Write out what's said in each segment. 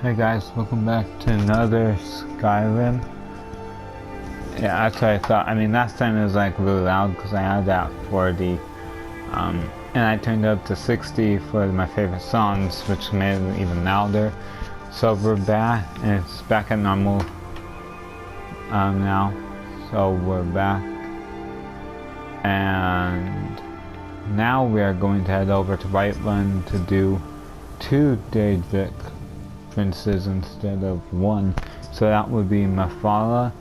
Hey guys, welcome back to another Skyrim. Yeah, that's what I thought. I mean, last time it was like really loud because I had that 40. And I turned it up to 60 for my favorite songs, which made it even louder. So we're back, and it's back at normal now. So we're back. And now we are going to head over to Whiterun to do 2 Daedric princes instead of 1. So that would be Mephala,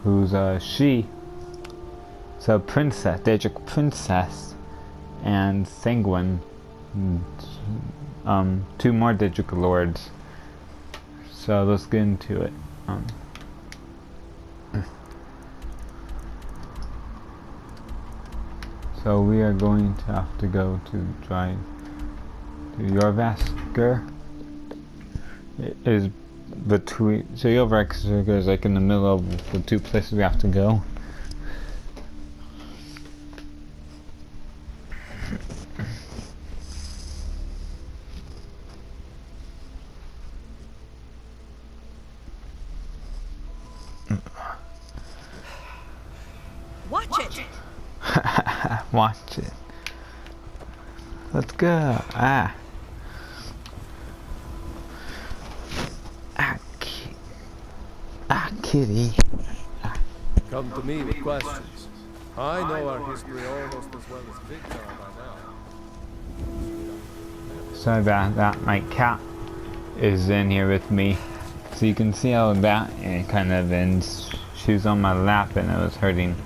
who's a she. So princess, Daedric princess, and Sanguine, 2 more Daedric lords. So let's get into it. So we are going to have to go to drive to Jorvaskr. It is between, so Jorvaskr is like in the middle of the 2 places we have to go. Watch it! Watch it. Let's go. Kitty. Come to me with questions. I know our history almost as well as Victor by now. Sorry about that. My cat is in here with me. So you can see how that it kind of ends. She was on my lap and it was hurting.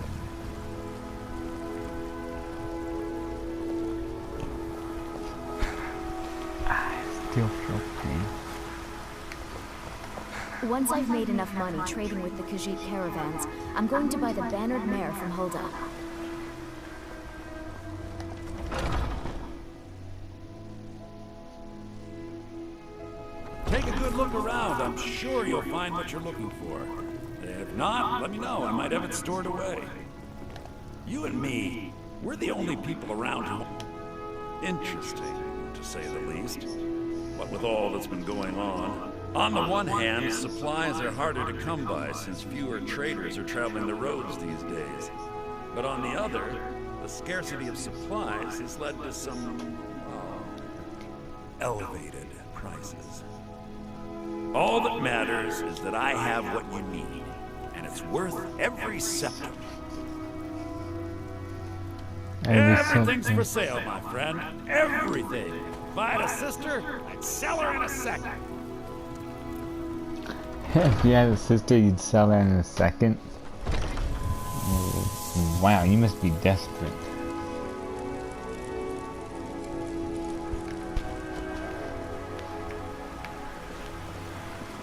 I still feel pain. Once I've made enough money trading with the Khajiit caravans, I'm going to buy the bannered mare from Hulda. Take a good look around. I'm sure you'll find what you're looking for. If not, let me know. I might have it stored away. You and me, we're the only people around who... Interesting, to say the least. What with all that's been going on. On the one hand, supplies are harder to come by since fewer traders are traveling the roads these days. But on the other, the scarcity of supplies has led to some, elevated prices. All that matters is that I have what you need, and it's worth every septim. Everything's for sale, my friend. Everything. If I had a sister, I'd sell her in a second. If you had a sister, you'd sell her in a second. Oh, wow, you must be desperate.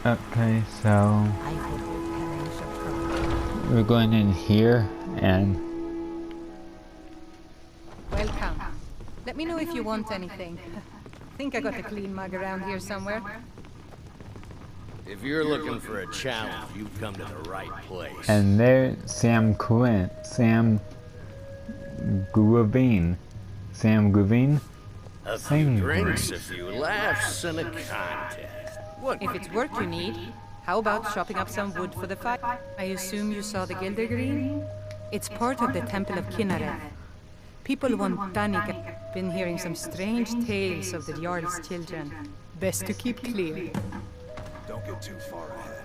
Okay, so we're going in here and Welcome. Let me know if you want anything. Think I got a clean mug around here somewhere. If you're looking for a challenge, you've come to the right place. and there Sam Gravine. Sam Gravine? A few drinks, a few laughs, and a contest. What? If it's work you need, how about chopping up some wood for the fire? I assume you saw the Gilder Green? It's part of the Temple of Kinnareth. People want Danica. Been hearing some strange tales of the Jarl's children. Best to keep clear. Don't get too far ahead.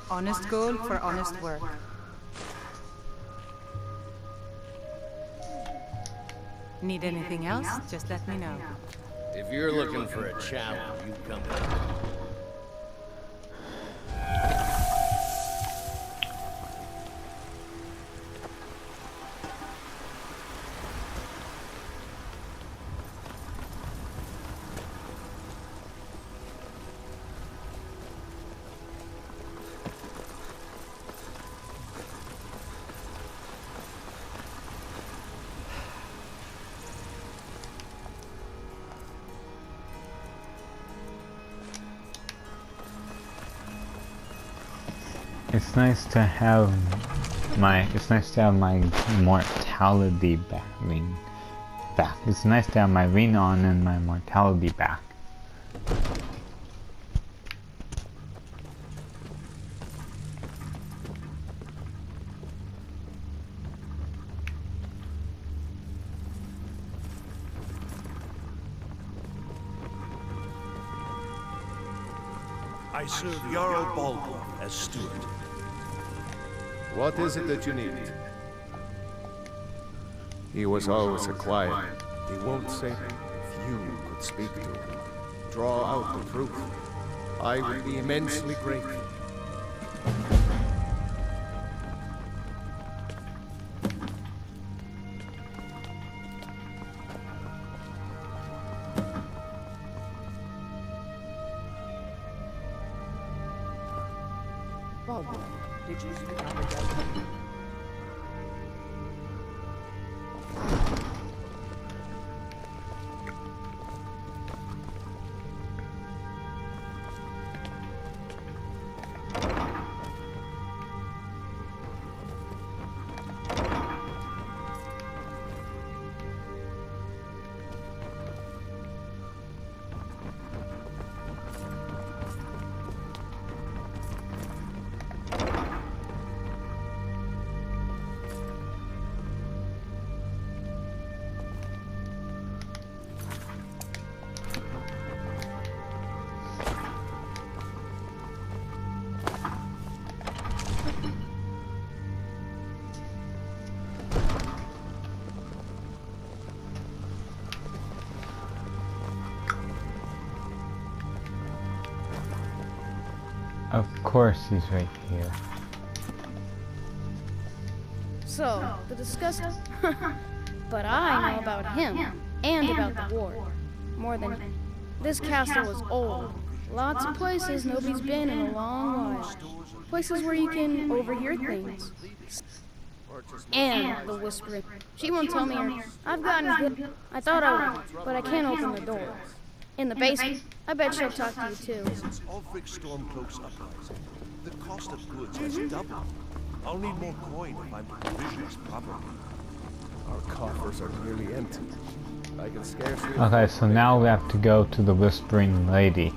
Honest gold for honest work. Need anything else? Just let me know. If you're looking for a challenge, you've come to... It's nice to have my mortality back. It's nice to have my ring on and my mortality back. I serve Jarl Balgruuf as steward. What is it that you need? He was always a quiet. He won't say if you could speak to him. Draw out the truth. I would be immensely grateful. Did you speak up? Of course he's right here. So, the disgust... But I know about him, and about the war. More than... This castle was old. Lots of places nobody's been in a long while. Places where you can overhear things. And the whispering. She won't tell me her. I've gotten good. I thought I would, but I can't open the door. In the basement. I bet she'll talk to you too. Since Ulfric Stormcloak's uprising, the cost of goods has doubled. I'll need more coin if I'm to provision this properly. Our coffers are nearly empty. I can scarcely... Okay, so now we have to go to the Whispering Lady.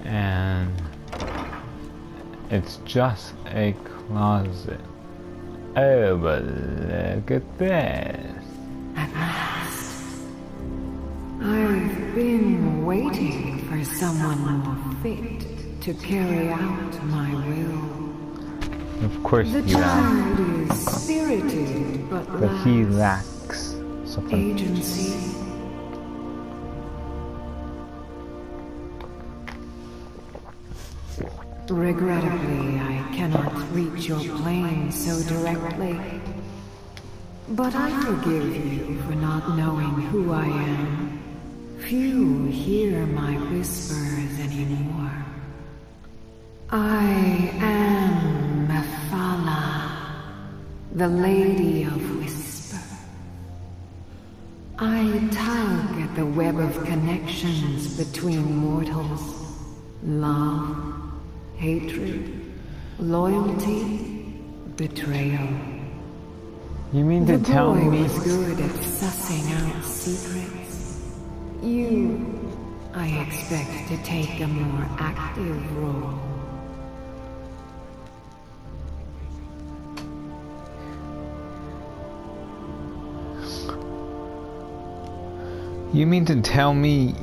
And... it's just a closet. Oh, but look at this. At last. I've been waiting for someone more fit to carry out my will. Of course The he lacks. child is spirited, but He lacks lacks something. agency. Regrettably, I cannot reach your plane so directly. But I forgive you for not knowing who I am. Few hear my whispers anymore. I am Mephala, the Lady of Whisper. I tug at the web of connections between mortals. Love, hatred, loyalty, betrayal. You mean to tell The boy me? was good at sussing out secrets. You, I expect to take a more active role. You mean to tell me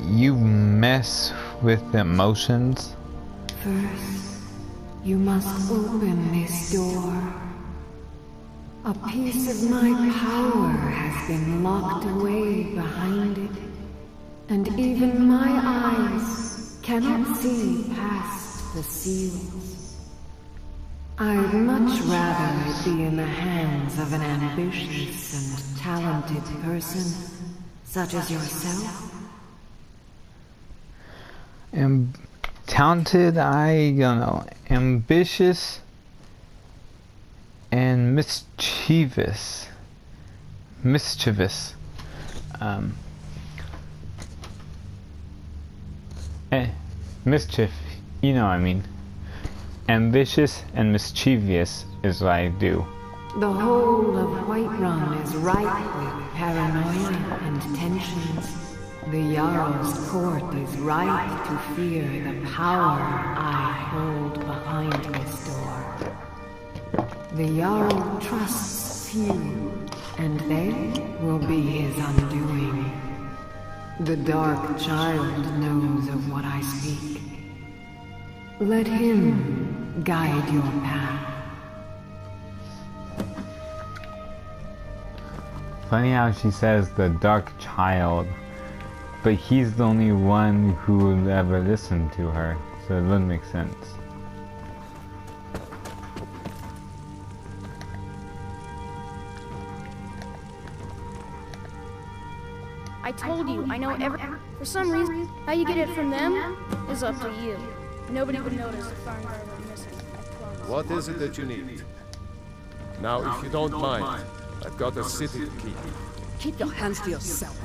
you mess with emotions? First, you must open this door. A piece of my power has been locked away behind it, and even my eyes cannot see past the seals. I'd much rather it be in the hands of an ambitious and talented person, such as yourself. Talented, I don't know, ambitious and mischievous. Mischievous. Mischief, you know what I mean. Ambitious and mischievous is what I do. The whole of Whiterun is ripe with paranoia and tensions. The Jarl's court is right to fear the power I hold behind this door. The Jarl trusts few, and they will be his undoing. The Dark Child knows of what I speak. Let him guide your path. Funny how she says the Dark Child, but he's the only one who would ever listen to her, so it doesn't make sense. I told you, I know for some reason, how you get it from them is up to you. Nobody would notice if Farngar were missing, I promise. What is it that you need? Now, if you don't mind, I've got a city to keep. Keep your hands to yourself.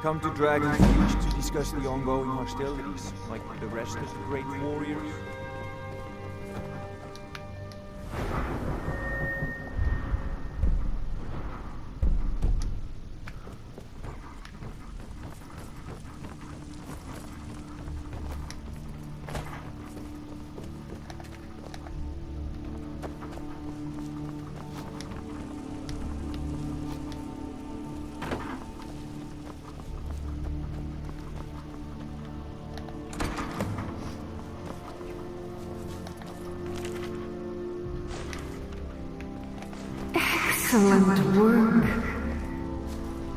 Come to Dragon's to discuss the ongoing hostilities, like the rest of the great warriors? Excellent work.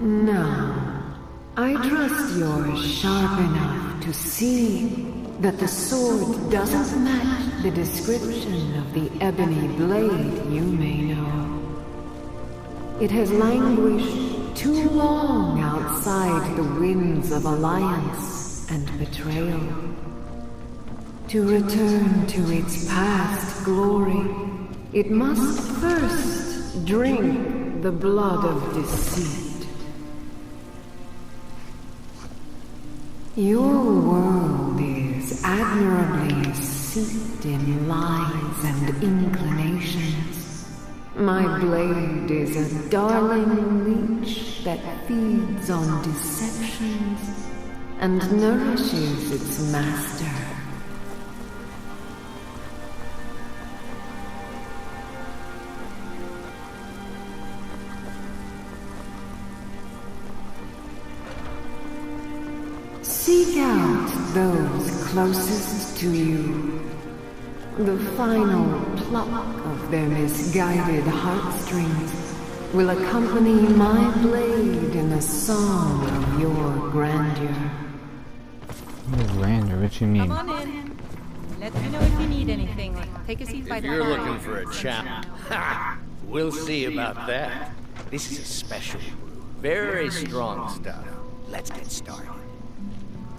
Now, I trust you're sharp enough to see that the sword doesn't match the description of the ebony blade you may know. It has languished too long outside the winds of alliance and betrayal. To return to its past glory, it must first drink the blood of deceit. Your world is admirably steeped in lies and inclinations. My blade is a darling leech that feeds on deceptions and nourishes its master. Seek out those closest to you. The final pluck of their misguided heartstrings will accompany my blade in the song of your grandeur. Grandeur, what you mean? Come on in. Let me know if you need anything. Take a seat by the fire. If you're looking for a chap, we'll see about that. This is a special brew. Very strong stuff. Let's get started.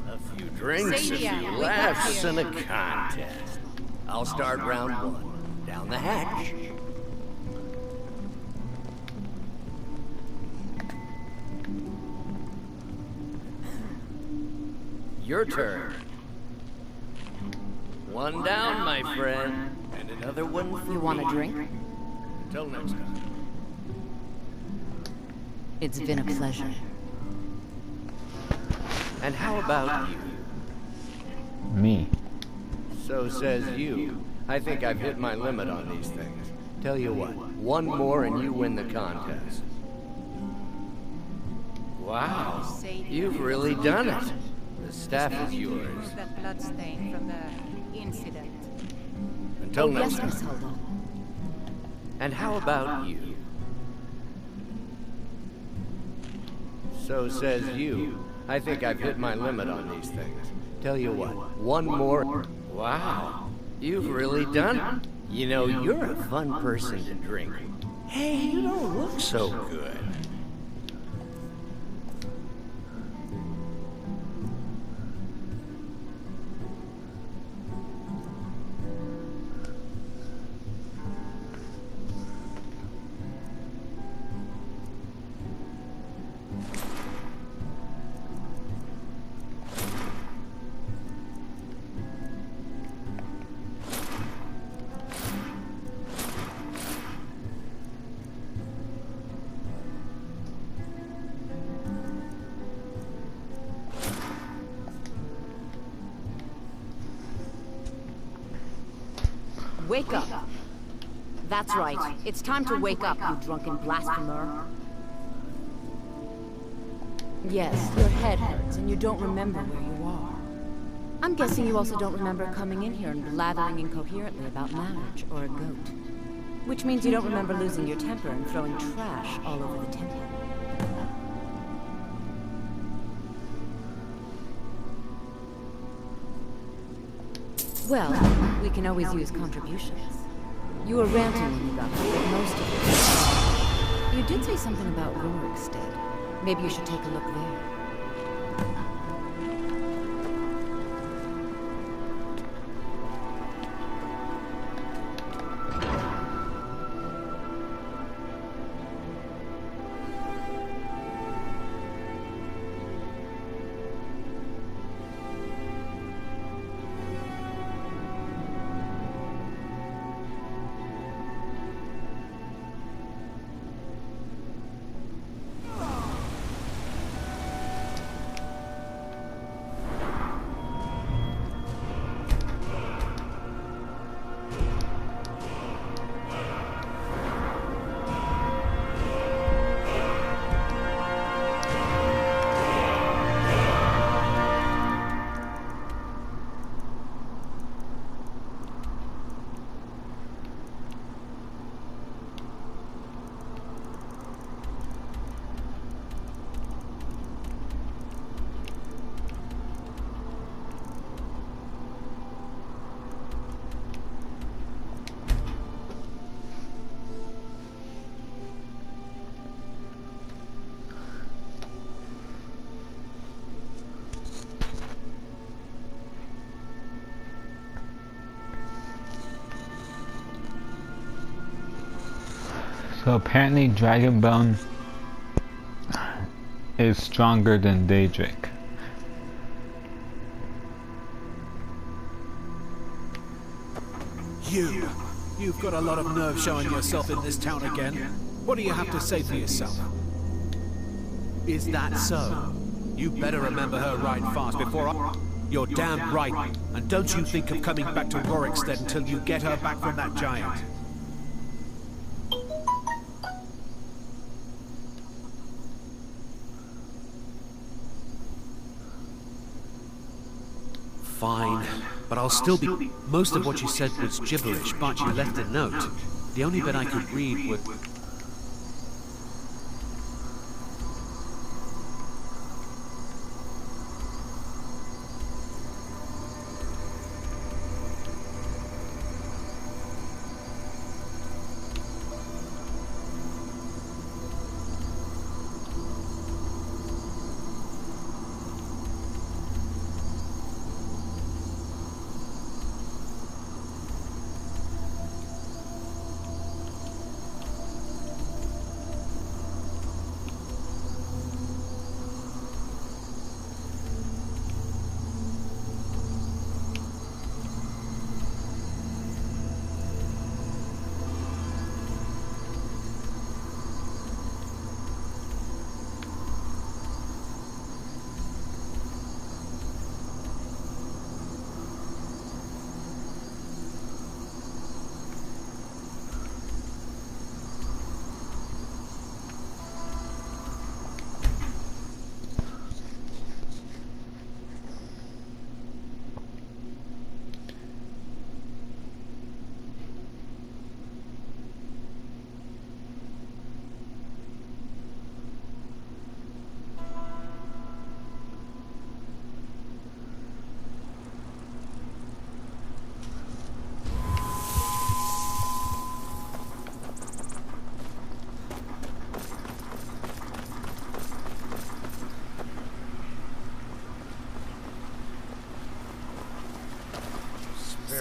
A few Drinks, a few Sadia, wake up laughs, here. and a contest. I'll start round one. Down the hatch. Your turn. One down, my friend. And another one for You want a me. drink? Until next time. It's been a pleasure. And how about you? Me. So says you. I think I've hit my limit on these things. Tell you what, one more and you win the contest. Wow, you've really done it. The staff is yours. Remove that blood stain from the incident. Until next Yes, Miss time. Holden. And how about you? So says you. I think I've hit my limit on these things. Tell you what, one more. Wow, you've really done it. You know, you're a fun person to drink with. Hey, you don't look so good. Wake up. That's right. It's time to wake up, you drunken blasphemer. Yes, your head hurts and you don't remember where you are. I'm guessing you also don't remember coming in here and blathering incoherently about marriage or a goat. Which means you don't remember losing your temper and throwing trash all over the temple. Well, we can always use contributions. You were ranting when you got here, but most of it. You did say something about Rorikstead. Maybe you should take a look there. So apparently Dragonbone is stronger than Daedric. You've got a lot of nerve showing yourself in this town again. What do you have to say for yourself? Is that so? You better remember her right fast before I... You're damn right. And don't you think of coming back to Rorikstead until you get her back from that giant. Fine, but I'll still be... Most of what you said was gibberish, but you left a note. The only bit I could read was...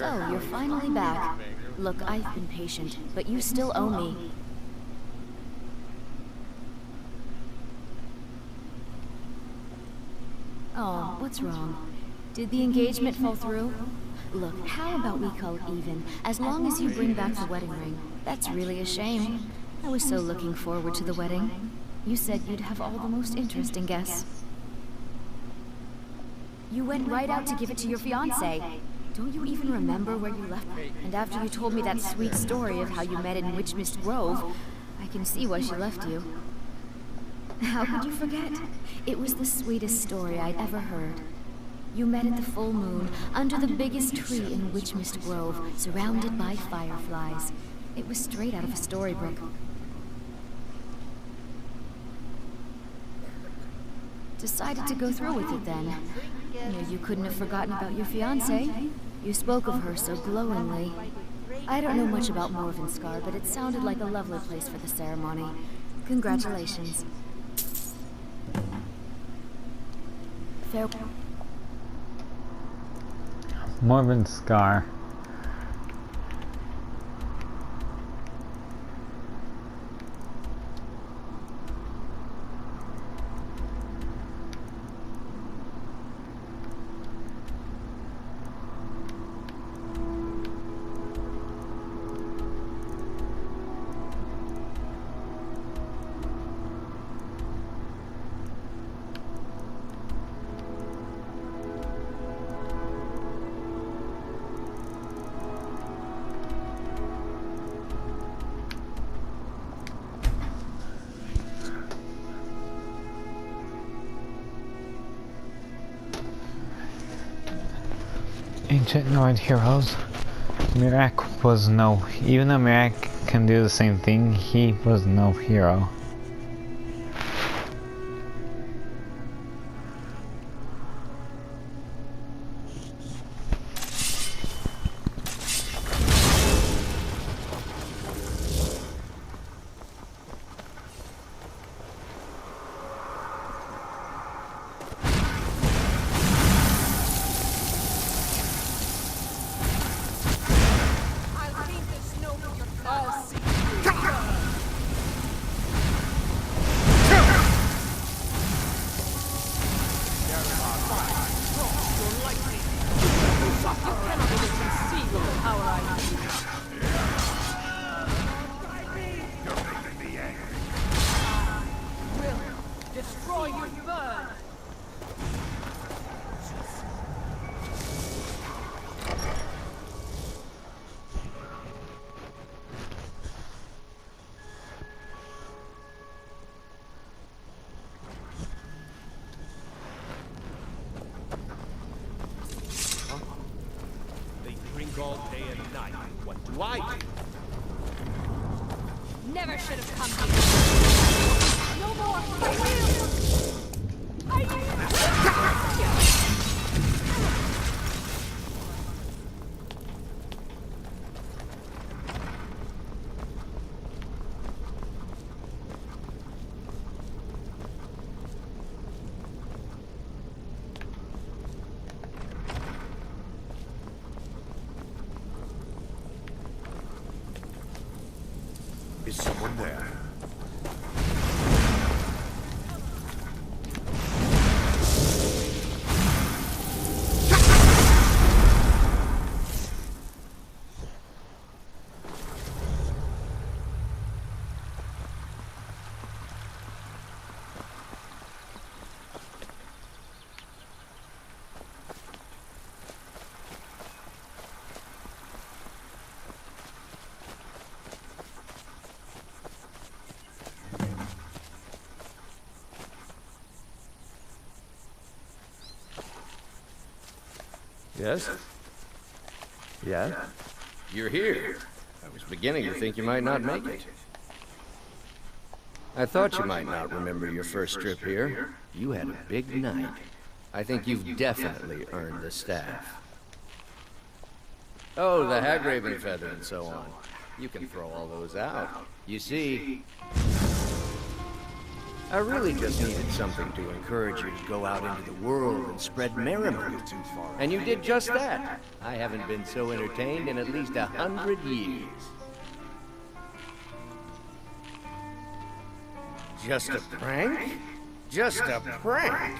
So, you're finally back. Look, I've been patient, but you still owe me. Oh, what's wrong? Did the engagement fall through? Look, how about we call it even, as long as you bring back the wedding ring? That's really a shame. I was so looking forward to the wedding. You said you'd have all the most interesting guests. You went right out to give it to your fiancé. Don't you even remember where you left her? And after you told me that sweet story of how you met in Witchmist Grove, I can see why she left you. How could you forget? It was the sweetest story I'd ever heard. You met at the full moon, under the biggest tree in Witchmist Grove, surrounded by fireflies. It was straight out of a storybook. Decided to go through with it then. You couldn't have forgotten about your fiancée. You spoke of her so glowingly. I don't know much about Morvenscar, but it sounded like a lovely place for the ceremony. Congratulations. Farewell. Morvenscar. Ancient Nord heroes. Mirak was no... Even though Mirak can do the same thing, he was no hero. All day and night. What do I do? Never should have come here. No more. Is someone there? Yes? Yeah? You're here. I was beginning to think you might not make it. I thought you might not remember your first trip here. You had a big night. I think you've definitely earned the staff. Oh, the Hagraven feather and so on. You can throw all those out. You see, I really just needed something to encourage you to go out into the world and spread merriment. And you did just that. I haven't been so entertained in at least 100 years. Just a prank? Just a prank?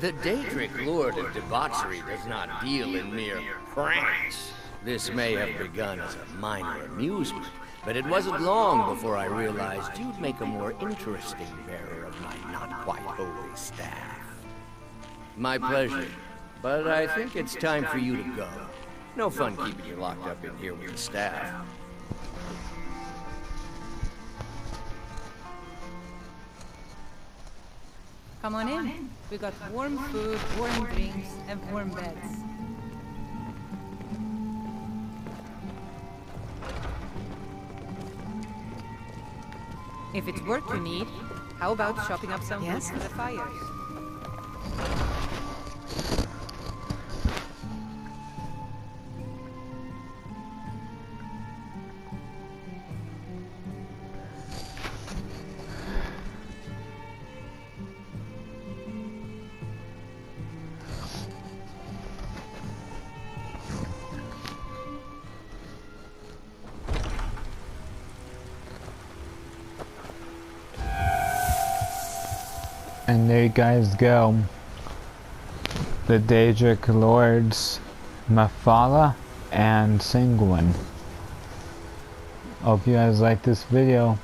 The Daedric Lord of Debauchery does not deal in mere pranks. This may have begun as a minor amusement, but it wasn't long before I realized you'd make a more interesting bearer of my not-quite-holy staff. My pleasure, but I think it's time for you to go. No fun keeping you locked up in here with the staff. Come on in. We got warm food, warm drinks, and warm beds. If it's work you need, how about chopping up some wood for the fires? And there you guys go. The Daedric Lords, Mephala and Sanguine. Hope you guys like this video.